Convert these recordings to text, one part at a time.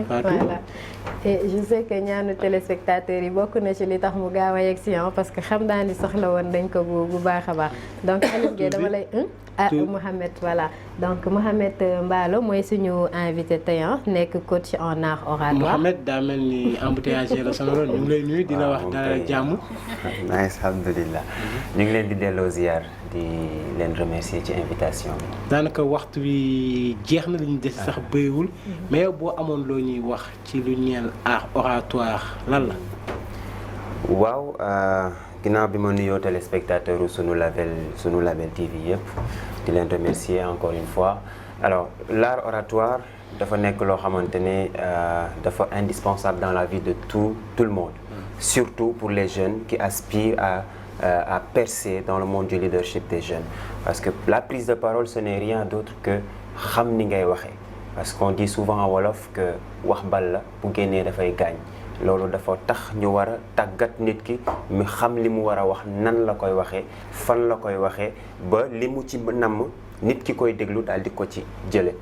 Voilà. Et je sais que ñaanu téléspectateurs yi bokk na ci li tax mu gaaw a yegg si parce que xam naa ni soxla woon dañ ko bu baax a baax donc Aliou Gueye dama lay Mouhamed voilà donc Mouhamed Mballo mooy suñu invité tey nekk coach en art oratoire. Mouhamed daa mel ni embouteillage la sonaloon ñu ngi lay nuyu di la wax dara jàmm. nice alhamdulilah ñu ngi leen di delloo ziar di leen remercier ci invitation bi. daanaka waxtu bi jeex na li ñu des sax bëriwul mais yow boo amoon loo ñuy wax ci lu ñeel art oratoire lan la. waaw ginnaaw bi ma nuyoo téléspectateur sunu label TV yëpp di leen remercier encore une fois alors l'art oratoire dafa nekk loo xamante ne dafa indispensable dans la vie de tout le monde surtout pour les jeunes qui aspirent à percer dans le monde du leadership des jeunes parce que la prise de parole ce n'est rien d'autre que xam ni ngay waxee parce qu'on dit souvent en wolof que wax bal la bu génnee dafay gaañ loolu dafa tax ñu war a tàggat nit ki mu xam li mu war a wax nan la koy waxee fan la koy waxee ba li mu ci namm nit ki koy déglu daal di ko ci jële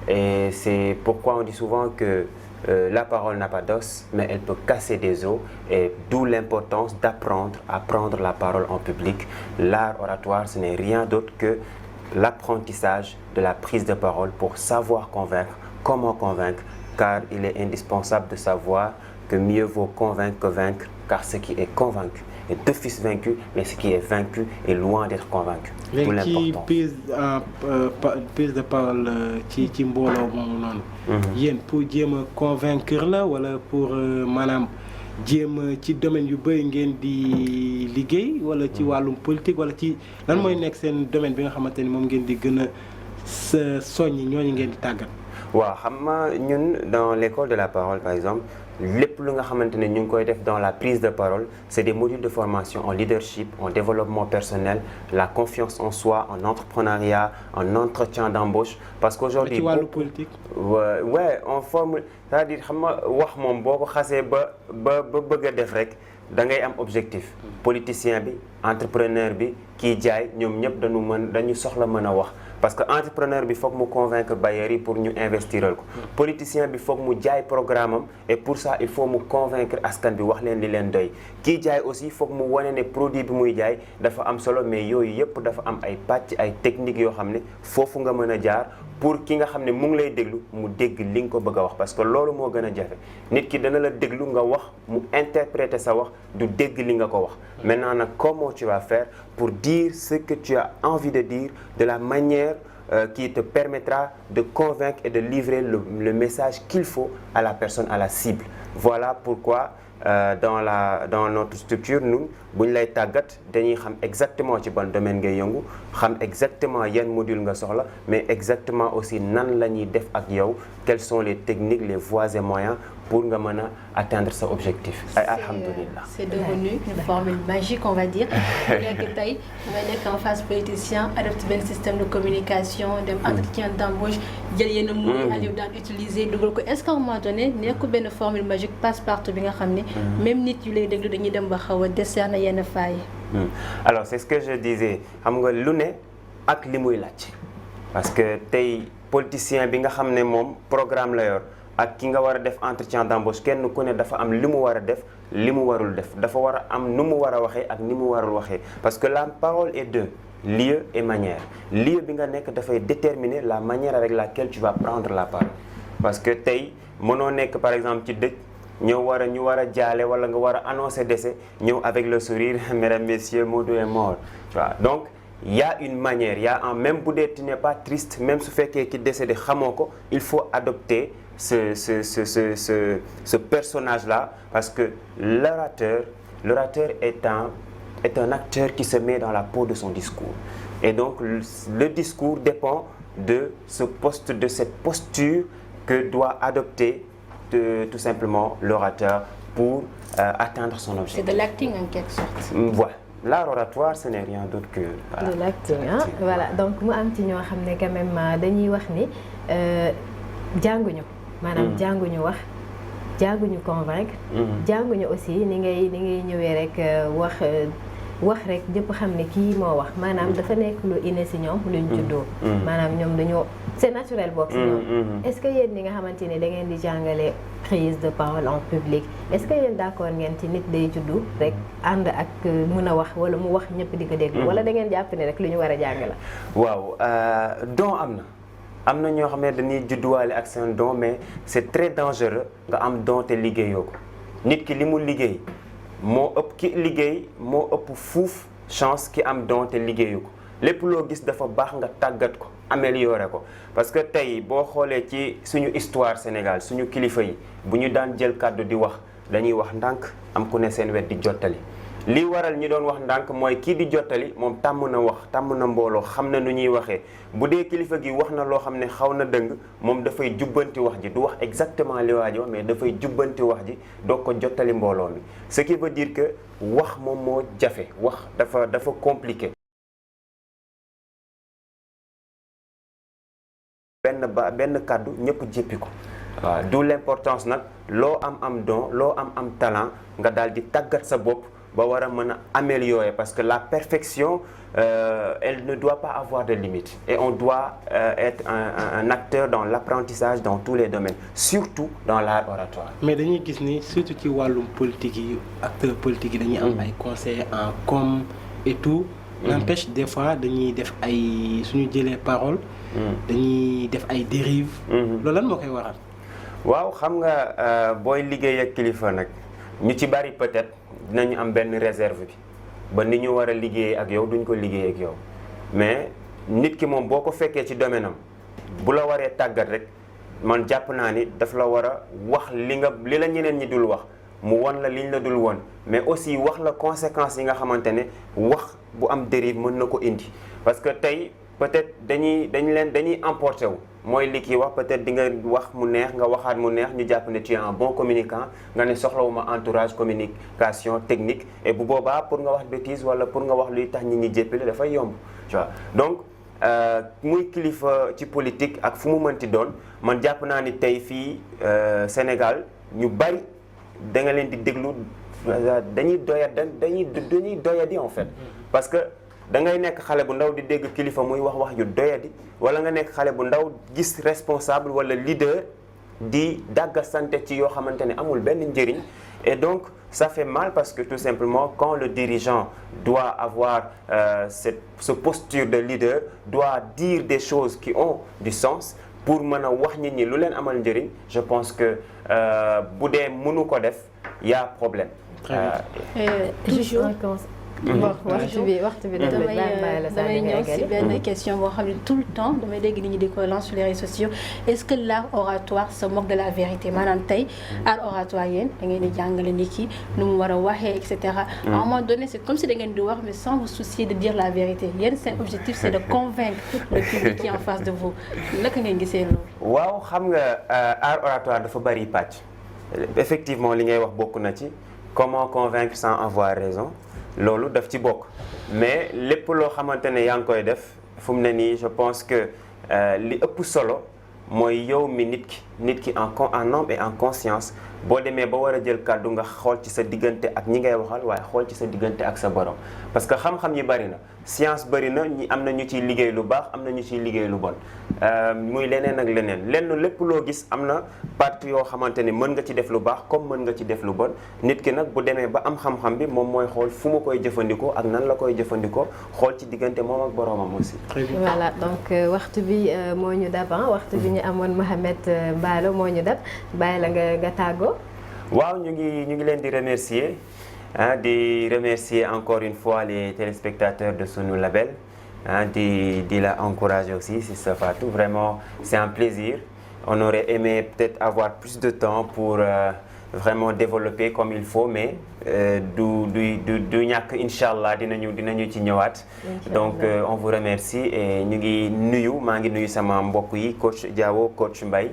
et c'est pourquoi on dit souvent que la parole n'a pas d'os mais elle peut casser des os et d'où l'importance d'apprendre à prendre la parole en public. L'art oratoire ce n'est rien d'autre que l'apprentissage de la prise de parole pour savoir convaincre, comment convaincre, car il est indispensable de savoir que mieux vaut convaincre que vaincre, car ce qui est convaincu est d'office vaincu, mais ce qui est vaincu est loin d'être convaincu. D'où l'importance. Prise de parole ci mbooloo moomu noonu. Yéen pour jéem a convaincre la wala pour maanaam jéem ci domaine yu bëri ngeen di liggéey wala ci wàllum politique wala ci lan mooy nekk seen domaine bi nga xamante ni moom ngeen di gën a soññi ñooñu ngeen di tàggat. waaw xam nga ñun dans l'école de la parole par exemple lépp lu nga xamante ne ñu ngi koy def dans la prise de parole c'est des modules de formation en leadership, en développement personnel, la confiance en soi, en entrepreneuriat, en entretien d'embauche parce qu'aujourd'hui ci wàllu politique. ouais on forme c'est-à-dire xam nga wax moom boo ko xasee ba bëgg a def rek da ngay am objectif. Politicien bi entrepreneur bi kiy jaay ñoom ñëpp dañu soxla mën a wax. parce que entrepreneur bi foog mu convaincre bailleurs yi pour ñu investiral ko politicien bi foog mu jaay programme am et pour ça il faut mu convaincre askan bi wax leen li leen doy kii jaay aussi foog mu wane ne produit bi muy jaay dafa am solo mais yooyu yëpp dafa am ay pàcc ay techniques yoo xam ne foofu nga mën a jaar pour ki nga xam ne mu ngi lay déglu mu dégg li nga ko bëgg a wax parce que loolu moo gën a jafe nit ki dana la déglu nga wax mu interpréter sa wax du dégg li nga ko wax maintenant nag comment tu vas faire pour dire ce que tu as envie de dire de la manière qui te permettra de convaincre et de livrer le message qu'il faut à la personne, à la cible. Voilà pourquoi dans notre structure nous bu ñu lay tàggat dañuy xam exactement ci ban domaine ngay yëngu xam exactement yan module nga soxla mais exactement aussi nan la ñuy def ak yow quelles sont les techniques les voies et moyens pour nga mën a atteindre sa objectif. Alhamdulillah. C'est devenu une formule magique on va dire. léegi tey nga nekk en phase politicien adopté benn système de communication dem entretien d'embauche jël yenn mots Aliou daan utiliser dugal ko est-ce qu'à un moment donné nekku benn formule magique passe-partout bi nga xam ne même nit yu lay déglu dañuy dem ba xaw a décerner yenn failles. Alors c'est ce que je disais xam nga lu ne ak li muy laaj parce que tey politicien bi nga xam ne moom programme la yor. ak ki nga war a def entretien d'embauche kenn ku ne dafa am li mu war a def li mu warul def dafa war a am nu mu war a waxee ak ni mu warul waxee parce que la parole est deux lieu et manière lieu bi nga nekk dafay déterminer la manière avec laquelle tu vas prendre la parole parce que tey mënoo nekk par exemple ci dëj ñu war a jaale wala nga war a annoncer décès ñëw avec le sourire mesdames messieurs Modou est mort tu vois donc il y a une manière il y a un même bu dee tu n'es pas triste même su fekkee ki décédé xamoo ko il faut adopter ce personnage-là parce que l'orateur est un acteur qui se met dans la peau de son discours et donc le discours dépend de cette posture que doit adopter tout simplement l'orateur pour atteindre son objectif. C'est de l'acting en quelque sorte. Voilà. L'art oratoire ce n'est rien d'autre que voilà. De l'acting hein? Voilà donc mu am ci ñoo xam ne quand même dañuy wax ni jànguñu maanaam jànguñu wax jànguñu convaincre jànguñu aussi ni ngay ñëwee rek wax wax rek ñëpp xam ne kii moo wax maanaam dafa nekk lu inné si ñoom luñ juddoo maanaam ñoom dañoo c'est naturel bokk si ñoom est-ce que yéen ñi nga xamante ni da ngeen di jàngale prise de parole en public est-ce que yéen d'accord ngeen ci nit day juddu rek ànd ak mën a wax wala mu wax ñëpp di ko déglu wala da ngeen jàpp ne rek lu ñu war a jàng la waaw don am na ñoo xam ne dañuy judduwaale ak seen don mais c'est très dangereux nga am don te liggéeyoo ko nit ki li mu liggéey moo ëpp ki liggéey moo ëpp fuuf chance ki am don te liggéeyu ko lépp loo gis dafa baax nga tàggat ko améliorer ko parce que tey boo xoolee ci suñu histoire Sénégal suñu kilifa yi bu ñu daan jël kàddu di wax dañuy wax ndànk am ku ne seen wet di jottali li waral ñi doon wax ndànk mooy kii di jottali moom tàmm na wax tàmm na mbooloo xam na nu ñuy waxee bu dee kilifa gi wax na loo xam ne xaw na dëng moom dafay jubbanti wax ji du wax exactement li waa ji wax mais dafay jubbanti wax ji doog ko jottali mbooloo mi ce qui veut dire que wax moom moo jafe wax dafa compliqué. benn kàddu ñëpp jéppi ko waaw d'où l'importance nag loo am don loo am talent nga daal di tàggat sa bopp ba war a mën a améliorer parce que la perfection elle ne doit pas avoir de limite et on doit être un acteur dans l'apprentissage dans tous les domaines surtout dans l'art oratoire. mais dañuy gis ni surtout ci wàllum politique yi acteurs politiques yi dañuy am ay conseillers en com et tout. n'empêche des fois dañuy def ay suñu jëlee parole. dañuy def ay dérives. loolu lan moo koy waral. waaw xam nga booy liggéey ak kilifa nag ñu ci bari peut-être dinañu am benn réserve bi ba ni ñu war a liggéey ak yow duñ ko liggéey ak yow mais nit ki moom boo ko fekkee ci domaine am bu la waree tàggat rek man jàpp naa ni daf la war a wax li la ñeneen ñi dul wax mu won la liñ la dul won mais aussi wax la conséquences yi nga xamante ne wax bu am dérive mën na ko indi parce que tey peut-être dañuy emporté wu mooy li kii wax peut-être di nga wax mu neex nga waxaat mu neex ñu jàpp ne tu es un bon communicant nga ne soxlawuma entourage communication technique et bu boobaa pour nga wax bêtise wala pour nga wax luy tax nit ñi jéppale dafay yomb tu vois donc muy kilifa ci politique ak fu mu mënti doon man jàpp naa ni tey fii Sénégal ñu bari da nga leen di déglu dañuy doyadi en fait parce que da ngay nekk xale bu ndaw di dégg kilifa muy wax yu doyadi wala nga nekk xale bu ndaw gis responsable wala leader di dagga sante ci yoo xamante ne amul benn njëriñ et donc ça fait mal parce que tout simplement quand le dirigeant doit avoir ce posture de leader doit dire des choses qui ont du sens pour mën a wax nit ñi lu leen amal njëriñ je pense que bu dee mënu ko def y a problème. toujours waxtu bi damay ñëw si benn question boo xam ne tout le temps damay dégg nit ñi di ko lance sur les réseaux sociaux est-ce que l'art oratoire se moque de la vérité maanaam tey art oratoire yéen da ngeen di jàngale nit ki nu mu war a waxee et cetera à un moment donné c'est comme si da ngeen di wax mais sans vous soucier de dire la vérité yéen seen objectif c'est de convaincre le public qui est en face de vous naka ngeen gisee loolu. waaw xam nga art oratoire dafa bari pàcc effectivement li ngay wax bokk na ci comment convaincre sans avoir raison. loolu daf ci bokk mais lépp loo xamante ne yaa ngi koy def fu mu ne nii je pense que li ëpp solo mooy yow mi nit ki en âme et en conscience boo demee ba war a jël kàddu nga xool ci sa diggante ak ñi ngay waxal waaye xool ci sa diggante ak sa borom parce que xam-xam yi bari na science bari na ñi am na ñu ciy liggéey lu baax am na ñu ciy liggéey lu bon muy leneen ak lenn lépp loo gis am na partie yoo xamante ne mën nga ci def lu baax comme mën nga ci def lu bon nit ki nag bu demee ba am xam-xam bi moom mooy xool fu mu koy jëfandikoo ak nan la koy jëfandikoo xool ci diggante moom ak boromam aussi. voilà donc waxtu bi moo ñu dab waxtu bi ñu amoon Mouhamed Mballo moo ñu dab bàyyi la nga tàggoo. waaw ñu ngi leen di remercier di remercier encore une fois les téléspectateurs de Sunu Label di la encourager aussi si ça va tout vraiment c'est un plaisir on aurait aimé peut-être avoir plus de temps pour vraiment développer comme il faut mais du ñàkk inchallah dinañu ci ñëwaat donc on vous remercie et maa ngi nuyu sama mbokk yi coach Diawo coach Mbaye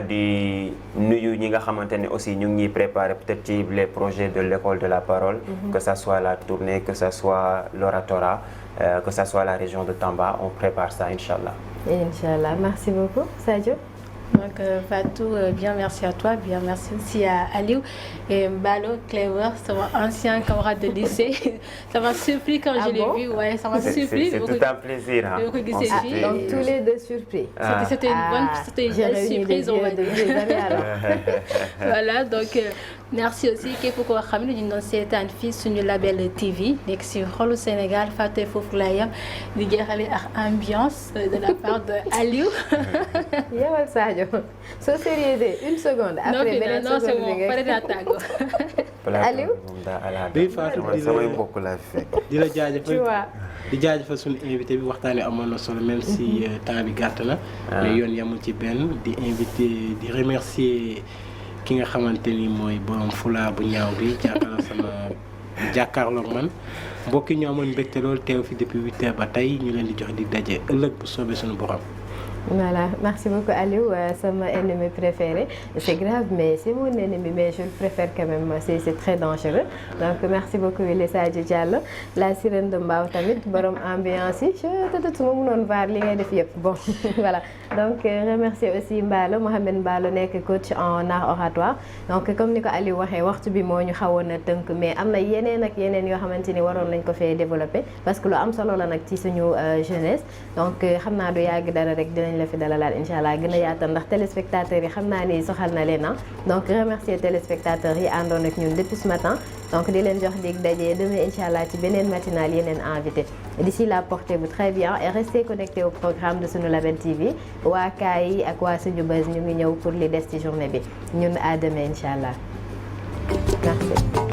di nuyu ñi nga xamante ne aussi ñu ngi ñuy préparer peut-être ci les projets de l'école de la parole que ça soit la tournée que ça soit l'oratorat que ça soit la région de Tamba on prépare ça inchallah. Inch'Allah merci beaucoup Sadio. Donc Fatou, bien merci à toi, bien merci aussi à Aliou et Mbalo, Clever, c'est mon ancien camarade de lycée. Ça m'a surpris quand je l'ai vu, ouais, ça m'a surpris. C'est tout un plaisir. Hein. Donc tous les deux surpris. C'était une belle surprise, on va dire. Voilà, donc merci aussi képp koo xam ne ñu doon seetaan fii suñu Label TV nekk si xolu Sénégal fàtte foofu laa yam di jeexale ak ambiance de la part de Aliou. Yewal Sadio soo sérieux une seconde. après beneen non c'est bon seconde pare naa tàggoo. Aliou. day Fatou samay mbokk laa fi fekk. di la jaajëfal di jaajëfal suñu invité bi waxtaan wi amoon na solo même si temps bi gàtt na. mais yoon yamul ci benn di invité di remercier ki nga xamante ni mooy borom fulaa bu ñaaw bi jàkkaarloog man mbokk yi ñu amoon mbégte loolu teew fi depuis 8h ba tey ñu leen di jox di daje ëllëg bu soobee suñu borom. Voilà, merci beaucoup Aliou, c'est mon ennemi préféré. C'est grave, mais c'est mon ennemi, mais je le préfère quand même, c'est très dangereux. Donc merci beaucoup Wili Sadio Diallo, la sirène de Mbao tamit, borom ambiance, je mënoon voir li ngay def yëpp. Bon, voilà. Donc remercier aussi Mbalo, Mohamed Mbalo nekk coach en art oratoire. Donc comme ni ko Aliou waxee waxtu bi moo ñu xawoon a tënk, mais am na yeneen ak yeneen yoo xamante ni waroon nañ ko fee développer parce que lu am solo la nag ci suñu jeunesse. Donc xam naa du yàgg dara rek dinañ la fi dalalaat incha allah gën a yaatal ndax téléspectateurs yi xam naa ni soxal na leen donc remercier téléspectateurs yi àndoon ak ñun depuis ce matin donc di leen jox dig daje demain incha allah ci beneen matinale yeneen invité d'ici là portez-vous très bien et restez connectés au programme de sunu Label TV waa kaay yi ak waa suñu buzz ñu ngi ñëw pour li des ci journée bi ñun à demain incha allah merci.